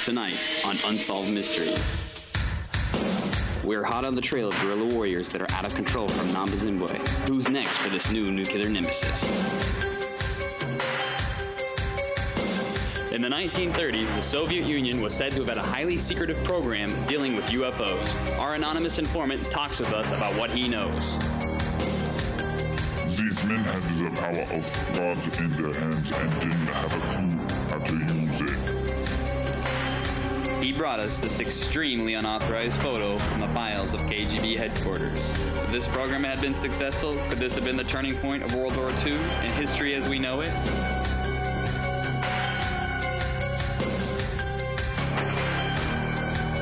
Tonight on Unsolved Mysteries. We're hot on the trail of guerrilla warriors that are out of control from Namba Zimbabwe. Who's next for this new nuclear nemesis? In the 1930s, the Soviet Union was said to have had a highly secretive program dealing with UFOs. Our anonymous informant talks with us about what he knows. These men had the power of God in their hands and didn't have a clue how to use it. He brought us this extremely unauthorized photo from the files of KGB headquarters. If this program had been successful, could this have been the turning point of World War II and history as we know it?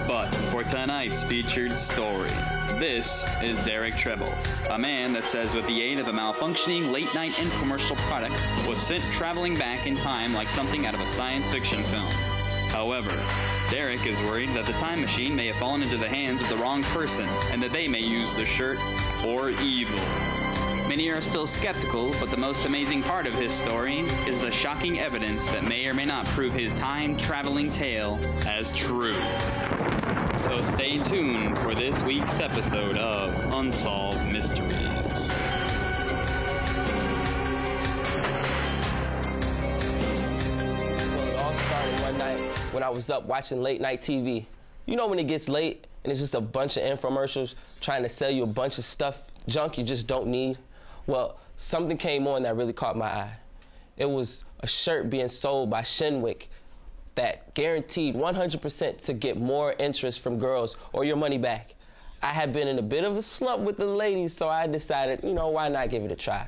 But for tonight's featured story, this is Derek Treble, a man that says with the aid of a malfunctioning late-night infomercial product was sent traveling back in time like something out of a science fiction film. However, Derek is worried that the time machine may have fallen into the hands of the wrong person and that they may use the shirt for evil. Many are still skeptical, but the most amazing part of his story is the shocking evidence that may or may not prove his time-traveling tale as true. So stay tuned for this week's episode of Unsolved Mysteries. Well, it all started one night when I was up watching late night TV. You know when it gets late and it's just a bunch of infomercials trying to sell you a bunch of stuff, junk you just don't need? Well, something came on that really caught my eye. It was a shirt being sold by Shinwick that guaranteed 100% to get more interest from girls or your money back. I had been in a bit of a slump with the ladies, so I decided, you know, why not give it a try?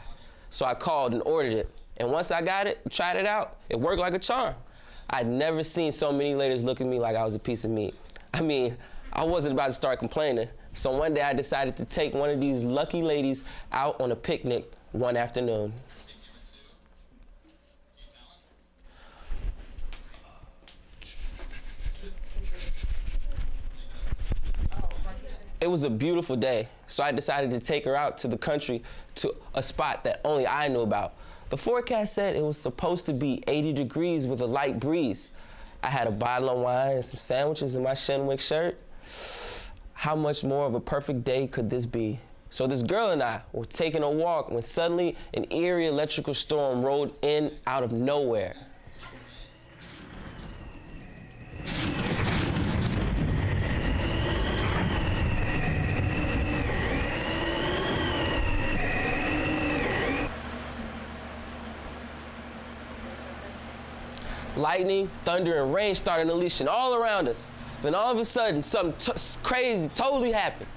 So I called and ordered it, and once I got it, tried it out, it worked like a charm. I'd never seen so many ladies look at me like I was a piece of meat. I mean, I wasn't about to start complaining, so one day I decided to take one of these lucky ladies out on a picnic one afternoon. It was a beautiful day, so I decided to take her out to the country to a spot that only I knew about. The forecast said it was supposed to be 80 degrees with a light breeze. I had a bottle of wine and some sandwiches in my Shinwick shirt. How much more of a perfect day could this be? So this girl and I were taking a walk when suddenly an eerie electrical storm rolled in out of nowhere. Lightning, thunder, and rain started unleashing all around us. Then all of a sudden, something crazy totally happened.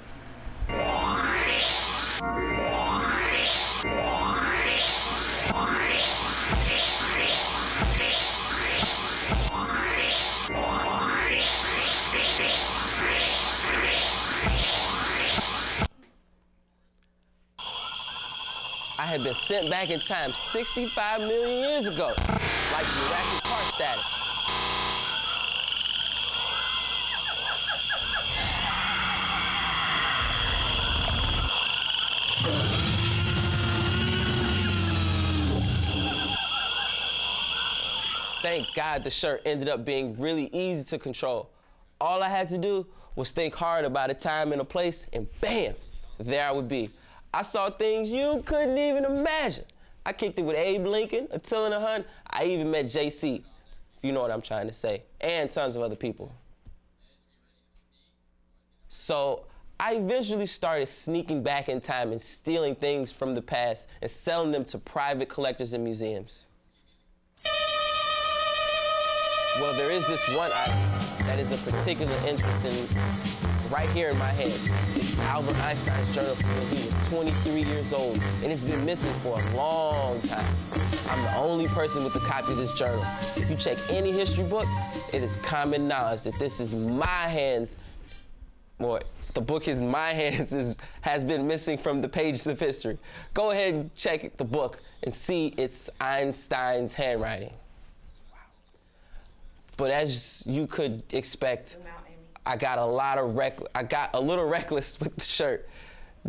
I had been sent back in time 65 million years ago, like Jurassic Park status. Thank God the shirt ended up being really easy to control. All I had to do was think hard about a time and a place, and bam, there I would be. I saw things you couldn't even imagine. I kicked it with Abe Lincoln, Attila the Hun. I even met JC, if you know what I'm trying to say, and tons of other people. So I eventually started sneaking back in time and stealing things from the past and selling them to private collectors and museums. Well, there is this one item that is of particular interest in right here in my hands. It's Albert Einstein's journal from when he was 23 years old, and it's been missing for a long time. I'm the only person with a copy of this journal. If you check any history book, it is common knowledge that this is my hands, or the book is my hands has been missing from the pages of history. Go ahead and check the book and see it's Einstein's handwriting. But as you could expect, I got a little reckless with the shirt,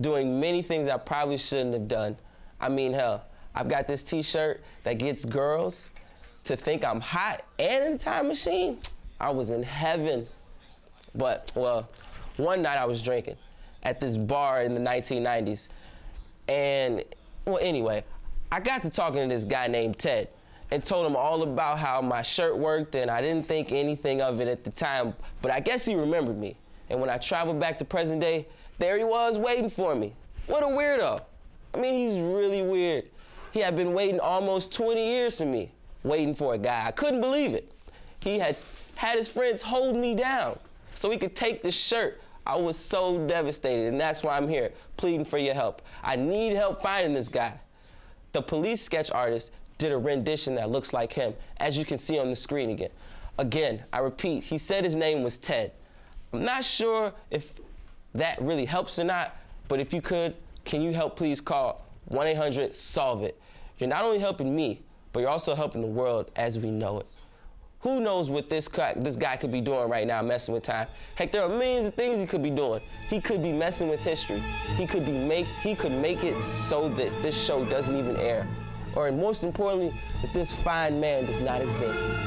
doing many things I probably shouldn't have done. I mean, hell, I've got this t-shirt that gets girls to think I'm hot and in a time machine. I was in heaven. But, well, one night I was drinking at this bar in the 1990s. And, well, anyway, I got to talking to this guy named Ted and told him all about how my shirt worked, and I didn't think anything of it at the time, but I guess he remembered me. And when I traveled back to present day, there he was waiting for me. What a weirdo. I mean, he's really weird. He had been waiting almost 20 years for me, waiting for a guy. I couldn't believe it. He had his friends hold me down so he could take the shirt. I was so devastated, and that's why I'm here, pleading for your help. I need help finding this guy. The police sketch artist did a rendition that looks like him, as you can see on the screen again. Again, I repeat, he said his name was Ted. I'm not sure if that really helps or not, but if you could, can you help please call 1-800-SOLVE-IT? You're not only helping me, but you're also helping the world as we know it. Who knows what this guy could be doing right now, messing with time? Heck, there are millions of things he could be doing. He could be messing with history. He could make it so that this show doesn't even air. Or most importantly, that this fine man does not exist.